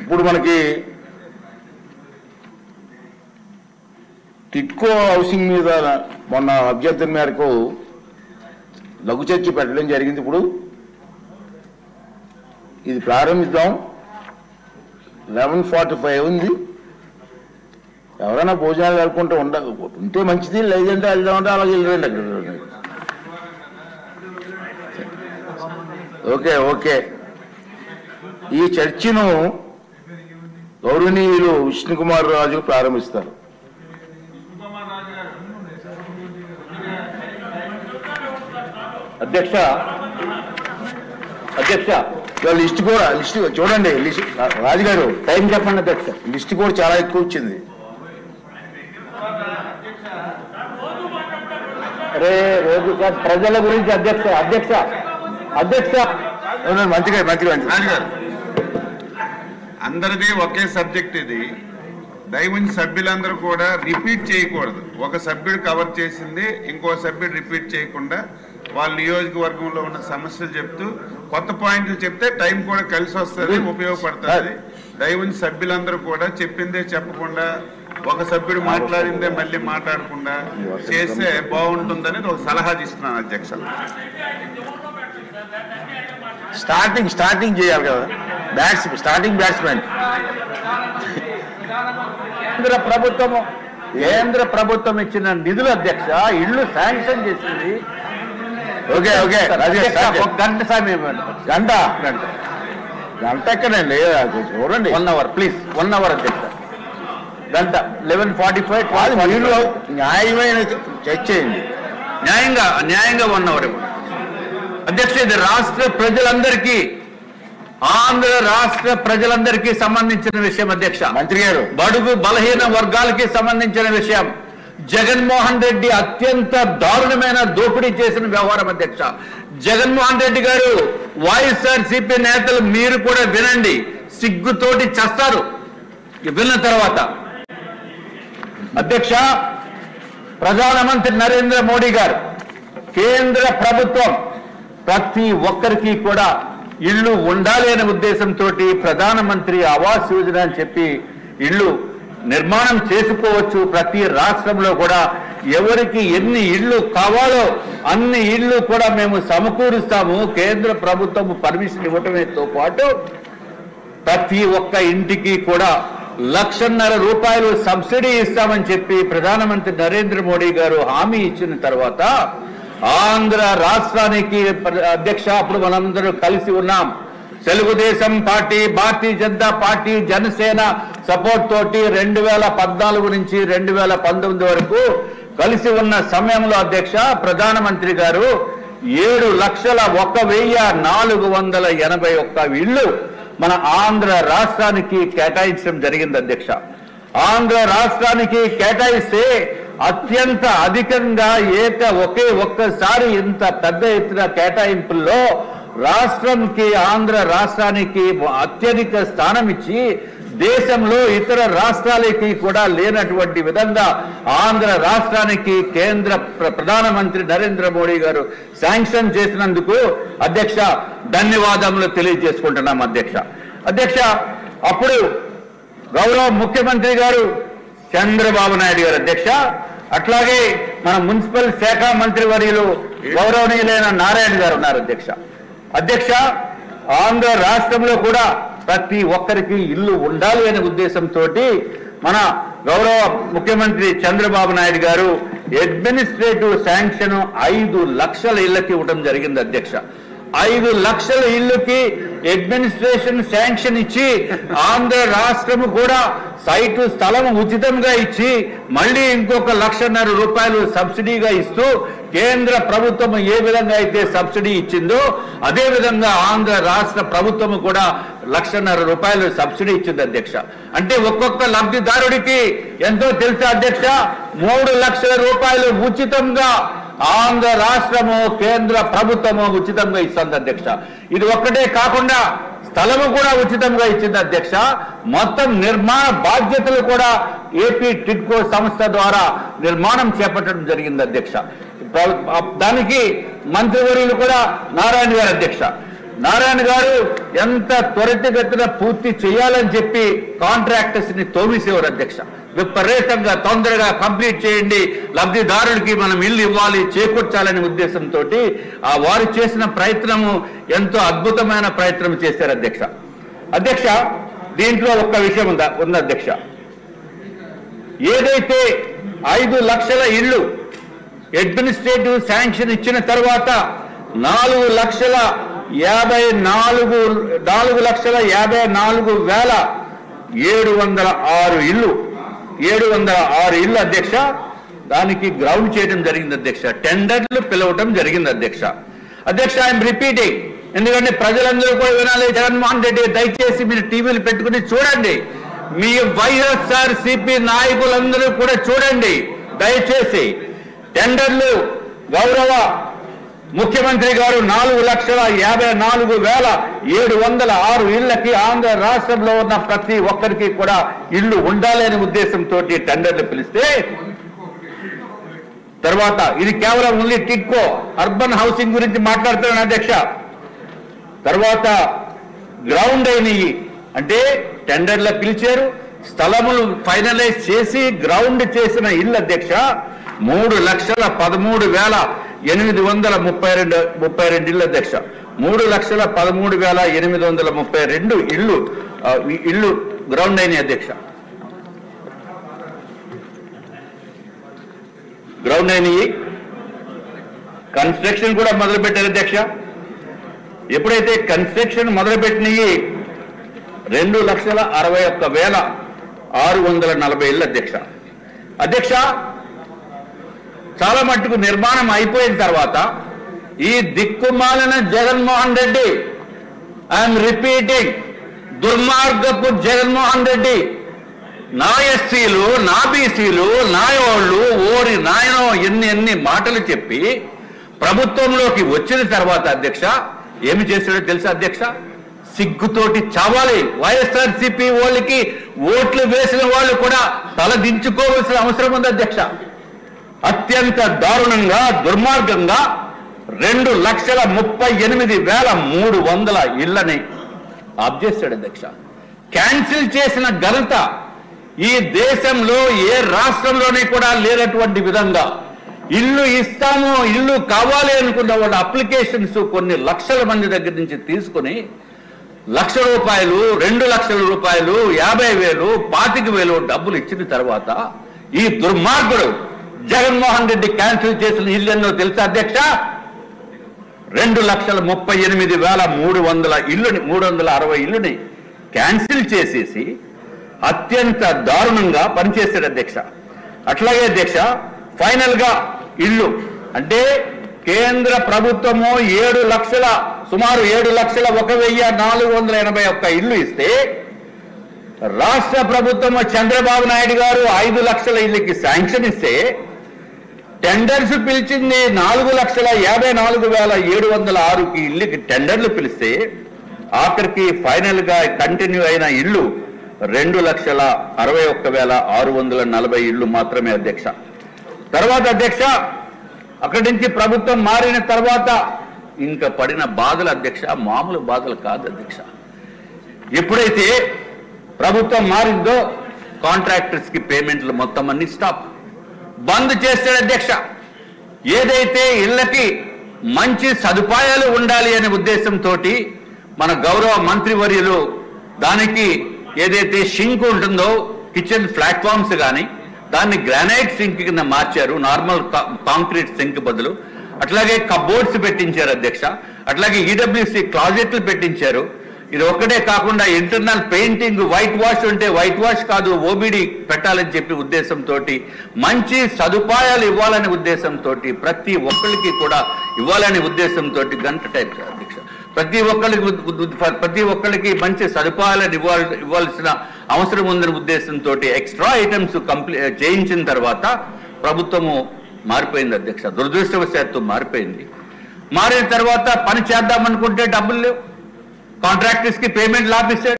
ఇప్పుడు మనకి టిట్కో హౌసింగ్ మీద మొన్న అభ్యర్థన మేరకు లఘు చర్చ పెట్టడం జరిగింది. ఇప్పుడు ఇది ప్రారంభిద్దాం. 11:45 ఉంది. ఎవరైనా భోజనాలు కలుపుకుంటూ ఉంటే మంచిది, లేదంటే వెళ్దామంటే అలాగే వెళ్ళండి. అక్కడ ఓకే ఓకే. ఈ చర్చను గౌరవనీయులు విష్ణుకుమార్ రాజు ప్రారంభిస్తారు. అధ్యక్ష లిస్ట్ కూడా చూడండి. రాజుగారు టైం చెప్పండి అధ్యక్ష. లిస్ట్ కూడా చాలా ఎక్కువ వచ్చింది. అరే రోజు ప్రజల గురించి అధ్యక్ష మంచిగా రాజుగారు, అందరిది ఒకే సబ్జెక్ట్. ఇది దయవుంచి సభ్యులందరూ కూడా రిపీట్ చేయకూడదు. ఒక సభ్యుడు కవర్ చేసింది ఇంకో సభ్యుడు రిపీట్ చేయకుండా వాళ్ళ నియోజకవర్గంలో ఉన్న సమస్యలు చెప్తూ కొత్త పాయింట్లు చెప్తే టైం కూడా కలిసి వస్తుంది, ఉపయోగపడుతుంది. దయవుంచి సభ్యులందరూ కూడా చెప్పిందే చెప్పకుండా ఒక సభ్యుడు మాట్లాడిందే మళ్ళీ మాట్లాడకుండా చేస్తే బాగుంటుందని ఒక సలహా ఇస్తున్నాను అధ్యక్ష. స్టార్టింగ్ చేయాలి కదా, స్టార్టింగ్ బ్యాట్స్మెన్. కేంద్ర ప్రభుత్వం ఇచ్చిన నిధులు అధ్యక్ష, ఇళ్లు శాంక్షన్ చేసింది. Okay okay. ఒక గంట సమయం. గంట ఎక్కడండి, చూడండి. 1 అవర్ ప్లీజ్. 1 అవర్ అధ్యక్ష. గంట 11:45. మీరు న్యాయమైన చర్చ చేయండి. న్యాయంగా 1 అవర్ అధ్యక్ష. ఇది రాష్ట్ర ప్రజలందరికీ, ఆంధ్ర రాష్ట్ర ప్రజలందరికీ సంబంధించిన విషయం అధ్యక్ష. మంత్రి గారు, బడుగు బలహీన వర్గాలకి సంబంధించిన విషయం. జగన్మోహన్ రెడ్డి అత్యంత దారుణమైన దోపిడీ చేసిన వ్యవహారం అధ్యక్ష. జగన్మోహన్ రెడ్డి గారు, వైఎస్ఆర్సీపీ నేతలు మీరు కూడా వినండి, సిగ్గుతోటి చస్తారు విన్న తర్వాత. అధ్యక్ష, ప్రధానమంత్రి నరేంద్ర మోడీ గారు, కేంద్ర ప్రభుత్వం ప్రతి ఒక్కరికి కూడా ఇళ్లు ఉండాలి అనే ఉద్దేశంతో ప్రధానమంత్రి ఆవాస్ యోజన అని చెప్పి ఇళ్లు నిర్మాణం చేసుకోవచ్చు. ప్రతి రాష్ట్రంలో కూడా ఎవరికి ఎన్ని ఇళ్లు కావాలో అన్ని ఇళ్లు కూడా మేము సమకూరుస్తాము. కేంద్ర ప్రభుత్వం పర్మిషన్ ఇవ్వటమేతో పాటు ప్రతి ఒక్క ఇంటికి కూడా 1,50,000 రూపాయలు సబ్సిడీ ఇస్తామని చెప్పి ప్రధానమంత్రి నరేంద్ర మోడీ గారు హామీ ఇచ్చిన తర్వాత ఆంధ్ర రాష్ట్రానికి అధ్యక్ష, అప్పుడు మనందరూ కలిసి ఉన్నాం. Telugu Desam party, Bharatiya Janata party, Janasena support తోటి 2014 నుంచి 2019 వరకు కలిసి ఉన్న సమయంలో అధ్యక్ష, ప్రధానమంత్రి గారు 7,01,481 ఇళ్లు మన ఆంధ్ర రాష్ట్రానికి కేటాయించడం జరిగింది అధ్యక్ష. ఆంధ్ర రాష్ట్రానికి కేటాయిస్తే అత్యంత అధికంగా ఒక్కసారి ఇంత పెద్ద ఎత్తున కేటాయింపుల్లో రాష్ట్రంకి, ఆంధ్ర రాష్ట్రానికి అత్యధిక స్థానం ఇచ్చి దేశంలో ఇతర రాష్ట్రాలకి కూడా లేనటువంటి విధంగా ఆంధ్ర రాష్ట్రానికి కేంద్ర ప్రధానమంత్రి నరేంద్ర మోడీ గారు శాంక్షన్ చేసినందుకు అధ్యక్ష ధన్యవాదములు తెలియజేసుకుంటున్నాం అధ్యక్ష. అప్పుడు గౌరవ ముఖ్యమంత్రి గారు చంద్రబాబు నాయుడు గారు అధ్యక్ష, అట్లాగే మన మున్సిపల్ శాఖ మంత్రి వర్యులు గౌరవనీయులైన నారాయణ గారు ఉన్నారు అధ్యక్ష. ఆంధ్ర రాష్ట్రంలో కూడా ప్రతి ఒక్కరికి ఇల్లు ఉండాలి అనే ఉద్దేశంతో మన గౌరవ ముఖ్యమంత్రి చంద్రబాబు నాయుడు గారు అడ్మినిస్ట్రేటివ్ శాంక్షన్ 5 లక్షల ఇళ్లకి ఇవ్వడం జరిగింది అధ్యక్ష. 5 లక్షల ఇళ్లకి అడ్మినిస్ట్రేషన్ శాంక్షన్ ఇచ్చి ఆంధ్ర రాష్ట్రము కూడా సైటు స్థలం ఉచితంగా ఇచ్చి మళ్ళీ ఇంకొక 1,50,000 రూపాయలు సబ్సిడీగా ఇస్తూ కేంద్ర ప్రభుత్వం ఏ విధంగా అయితే సబ్సిడీ ఇచ్చిందో అదే విధంగా ఆంధ్ర రాష్ట్ర ప్రభుత్వం కూడా 1,50,000 రూపాయలు సబ్సిడీ ఇచ్చింది అధ్యక్ష. అంటే ఒక్కొక్క లబ్ధిదారుడికి ఎంతో తెలుసా అధ్యక్ష, 3 లక్షల రూపాయలు ఉచితంగా ఆంధ్ర రాష్ట్రము, కేంద్ర ప్రభుత్వము ఉచితంగా ఇస్తుంది అధ్యక్ష. ఇది ఒక్కటే కాకుండా స్థలము కూడా ఉచితంగా ఇచ్చింది అధ్యక్ష. మొత్తం నిర్మాణ బాధ్యతలు కూడా ఏపీ టిడ్కో సంస్థ ద్వారా నిర్మాణం చేపట్టడం జరిగింది అధ్యక్ష. దానికి మంత్రివర్యులు కూడా నారాయణ గారు అధ్యక్ష. నారాయణ గారు ఎంత త్వరితగతిన పూర్తి చేయాలని చెప్పి కాంట్రాక్టర్స్ ని తోమిసేవారు అధ్యక్ష. విపరీతంగా తొందరగా కంప్లీట్ చేయండి, లబ్ధిదారులకి మనం ఇల్లు ఇవ్వాలి, చేకూర్చాలనే ఉద్దేశంతో ఆ వారు చేసిన ప్రయత్నము ఎంతో అద్భుతమైన ప్రయత్నం చేశారు అధ్యక్ష. అధ్యక్ష, దీంట్లో ఒక్క విషయం ఉంది అధ్యక్ష. ఏదైతే 5 లక్షల ఇళ్ళు అడ్మినిస్ట్రేటివ్ శాంక్షన్ ఇచ్చిన తర్వాత 4,54,706 ఇళ్ళు 706 ఇళ్ళు అధ్యక్ష. దానికి గ్రౌండ్ చేయడం జరిగింది అధ్యక్ష. టెండర్లు పిలవటం జరిగింది అధ్యక్ష. అధ్యక్ష, ఐఎమ్ రిపీటింగ్, ఎందుకంటే ప్రజలందరూ కూడా వినాలి. జగన్మోహన్ రెడ్డి దయచేసి మీరు టీవీలు పెట్టుకుని చూడండి, మీ వైఎస్ఆర్సీపీ నాయకులందరూ కూడా చూడండి దయచేసి. టెండర్లు గౌరవ ముఖ్యమంత్రి గారు 4,54,706 ఇళ్లకి ఆంధ్ర రాష్ట్రంలో ఉన్న ప్రతి ఒక్కరికి కూడా ఇళ్లు ఉండాలి అనే ఉద్దేశంతో టెండర్లు పిలిస్తే, తర్వాత ఇది కేవలం ఓన్లీ టిడ్కో అర్బన్ హౌసింగ్ గురించి మాట్లాడుతున్నాను అధ్యక్ష. తర్వాత గ్రౌండ్ అయినవి అంటే టెండర్లు పిలిచారు, స్థలములు ఫైనలైజ్ చేసి గ్రౌండ్ చేసిన ఇల్లు అధ్యక్ష 3,13,832 ఇళ్ళు అధ్యక్ష. 3,13,832 ఇళ్ళు గ్రౌండ్ అయినాయి అధ్యక్ష. గ్రౌండ్ అయినవి కన్స్ట్రక్షన్ కూడా మొదలుపెట్టారు అధ్యక్ష. ఎప్పుడైతే కన్స్ట్రక్షన్ మొదలుపెట్టినవి 2,61,640 ఇళ్ళు అధ్యక్ష. అధ్యక్ష, చాలా మట్టుకు నిర్మాణం అయిపోయిన తర్వాత ఈ దిక్కుమాలిన జగన్మోహన్ రెడ్డి, ఐఎమ్ రిపీటింగ్, దుర్మార్గపు జగన్మోహన్ రెడ్డి నా ఎస్సీలు, నా బీసీలు, నాయోళ్ళు ఓరి నాయనో ఎన్ని మాటలు చెప్పి ప్రభుత్వంలోకి వచ్చిన తర్వాత అధ్యక్ష ఏమి చేశాడో తెలుసా అధ్యక్ష? సిగ్గుతోటి చావాలి. వైఎస్ఆర్సీపీ వాళ్ళకి ఓట్లు వేసిన వాళ్ళు కూడా తల దించుకోవాల్సిన అవసరం ఉంది అధ్యక్ష. అత్యంత దారుణంగా దుర్మార్గంగా 2,38,300 ఇళ్లని ఆప్ చేశాడు అధ్యక్ష. క్యాన్సిల్ చేసిన ఘనత ఈ దేశంలో ఏ రాష్ట్రంలోనే కూడా లేనటువంటి విధంగా ఇల్లు ఇస్తాము, ఇల్లు కావాలి అనుకున్న వాళ్ళ అప్లికేషన్స్ కొన్ని లక్షల మంది దగ్గర నుంచి తీసుకుని ₹1,00,000, ₹2,00,000, 50,000, 25,000 డబ్బులు ఇచ్చిన తర్వాత ఈ దుర్మార్గుడు జగన్మోహన్ రెడ్డి క్యాన్సిల్ చేసిన ఇల్లు ఎన్నో తెలుసా అధ్యక్ష? 2,38,300 ఇల్లుని, 360 ఇల్లుని క్యాన్సిల్ చేసేసి అత్యంత దారుణంగా పనిచేశాడు అధ్యక్ష. అట్లాగే అధ్యక్ష, ఫైనల్ గా ఇల్లు అంటే కేంద్ర ప్రభుత్వము సుమారు 7,01,481 ఇల్లు ఇస్తే రాష్ట్ర ప్రభుత్వము చంద్రబాబు నాయుడు గారు 5 లక్షల ఇళ్ళకి శాంక్షన్ ఇస్తే టెండర్స్ పిలిచింది 4,54,706 ఇళ్ళకి టెండర్లు పిలిస్తే ఆఖరికి ఫైనల్ గా కంటిన్యూ అయిన ఇల్లు 2,61,640 ఇళ్ళు మాత్రమే అధ్యక్ష. తర్వాత అధ్యక్ష, అక్కడి నుంచి ప్రభుత్వం మారిన తర్వాత ఇంకా పడిన బాధలు అధ్యక్ష మామూలు బాధలు కాదు అధ్యక్ష. ఎప్పుడైతే ప్రభుత్వం మారిందో కాంట్రాక్టర్స్ కి పేమెంట్లు మొత్తం అన్ని స్టాప్ బంద్ చేస్తాడు అధ్యక్ష. ఏదైతే ఇళ్లకి మంచి సదుపాయాలు ఉండాలి అనే ఉద్దేశంతో మన గౌరవ మంత్రివర్యులు దానికి ఏదైతే సింక్ ఉంటుందో కిచెన్ ప్లాట్ఫామ్స్ కానీ దాన్ని గ్రానైట్ సింక్ కింద మార్చారు, నార్మల్ కాంక్రీట్ సింక్ బదులు. అట్లాగే కబోర్డ్స్ పెట్టించారు అధ్యక్ష. అట్లాగే ఈడబ్ల్యూసి క్లాజెట్లు పెట్టించారు. ఇది ఒక్కటే కాకుండా ఇంటర్నల్ పెయింటింగ్, వైట్ వాష్ ఉంటే వైట్ వాష్ కాదు ఓబిడి పెట్టాలని చెప్పి ఉద్దేశంతో మంచి సదుపాయాలు ఇవ్వాలనే ఉద్దేశంతో ప్రతి ఒక్కరికి కూడా ఇవ్వాలనే ఉద్దేశంతో గంట టైప్ అధ్యక్ష ప్రతి ఒక్కరికి మంచి సదుపాయాలను ఇవ్వాల్సిన అవసరం ఉందనే ఉద్దేశంతో ఎక్స్ట్రా ఐటమ్స్ చేయించిన తర్వాత ప్రభుత్వము మారిపోయింది అధ్యక్ష. దురదృష్టవశాత్తు మారిపోయింది. మారిన తర్వాత పని చేద్దామనుకుంటే డబ్బులు లేవు, కాంట్రాక్టర్స్ కి పేమెంట్ ఆపేశారు.